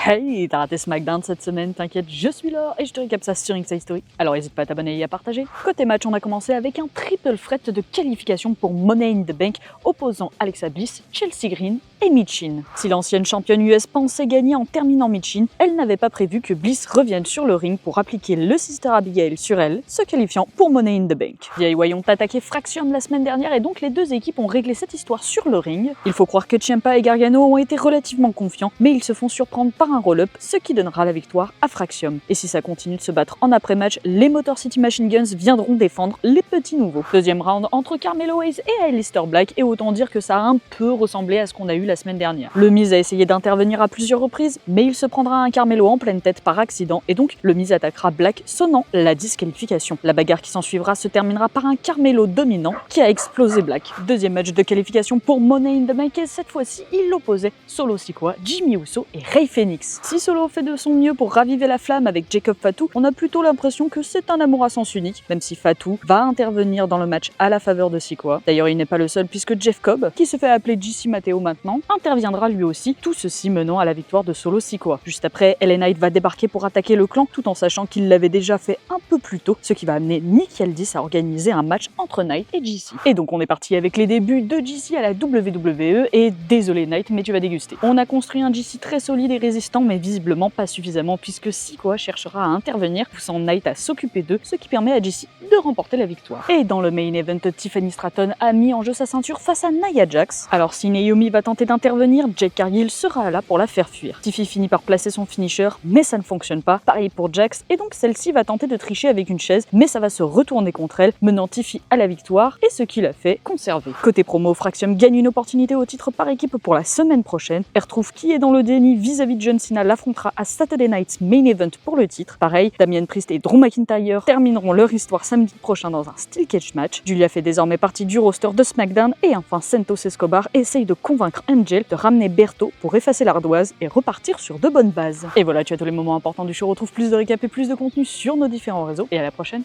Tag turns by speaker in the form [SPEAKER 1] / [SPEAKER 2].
[SPEAKER 1] Hey, t'as raté SmackDown cette semaine, t'inquiète, je suis là et je te récap ça sur Inside Story. Alors n'hésite pas à t'abonner et à partager. Côté match, on a commencé avec un triple threat de qualification pour Money in the Bank opposant Alexa Bliss, Chelsea Green et Michin. Si l'ancienne championne US pensait gagner en terminant Michin, elle n'avait pas prévu que Bliss revienne sur le ring pour appliquer le Sister Abigail sur elle, se qualifiant pour Money in the Bank. DIY ont attaqué Fraxium la semaine dernière et donc les deux équipes ont réglé cette histoire sur le ring. Il faut croire que Ciampa et Gargano ont été relativement confiants, mais ils se font surprendre par un roll-up, ce qui donnera la victoire à Fraxium. Et si ça continue de se battre en après-match, les Motor City Machine Guns viendront défendre les petits nouveaux. Deuxième round entre Carmelo Hayes et Aleister Black, et autant dire que ça a un peu ressemblé à ce qu'on a eu la semaine dernière. Le Miz a essayé d'intervenir à plusieurs reprises, mais il se prendra un Carmelo en pleine tête par accident, et donc le Miz attaquera Black, sonnant la disqualification. La bagarre qui s'ensuivra se terminera par un Carmelo dominant qui a explosé Black. Deuxième match de qualification pour Money in the Bank, et cette fois-ci, il opposait Solo Sikoa, Jimmy Uso et Rey Fenix. Si Solo fait de son mieux pour raviver la flamme avec Jacob Fatu, on a plutôt l'impression que c'est un amour à sens unique, même si Fatu va intervenir dans le match à la faveur de Sikoa. D'ailleurs, il n'est pas le seul puisque Jeff Cobb, qui se fait appeler JC Matteo maintenant, interviendra lui aussi, tout ceci menant à la victoire de Solo Sikoa. Juste après, LA Knight va débarquer pour attaquer le clan tout en sachant qu'il l'avait déjà fait un peu plus tôt, ce qui va amener Nick Aldis à organiser un match entre Knight et JC. Et donc on est parti avec les débuts de JC à la WWE et désolé Knight, mais tu vas déguster. On a construit un JC très solide et résistant, mais visiblement pas suffisamment puisque Sikoa cherchera à intervenir, poussant Knight à s'occuper d'eux, ce qui permet à JC de remporter la victoire. Et dans le main event, Tiffany Stratton a mis en jeu sa ceinture face à Nia Jax. Alors si Naomi va tenter d'intervenir, Jade Cargill sera là pour la faire fuir. Tiffy finit par placer son finisher, mais ça ne fonctionne pas. Pareil pour Jax, et donc celle-ci va tenter de tricher avec une chaise, mais ça va se retourner contre elle, menant Tiffy à la victoire, et ce qui l'a fait conserver. Côté promo, Fraxium gagne une opportunité au titre par équipe pour la semaine prochaine. Elle retrouve qui est dans le déni vis-à-vis de John Cena, l'affrontera à Saturday Night's Main Event pour le titre. Pareil, Damian Priest et Drew McIntyre termineront leur histoire samedi prochain dans un Steel Cage match. Julia fait désormais partie du roster de SmackDown, et enfin Santos Escobar essaye de convaincre Angel de ramener Berto pour effacer l'ardoise et repartir sur de bonnes bases. Et voilà, tu as tous les moments importants du show. Retrouve plus de récap et plus de contenu sur nos différents réseaux, et à la prochaine.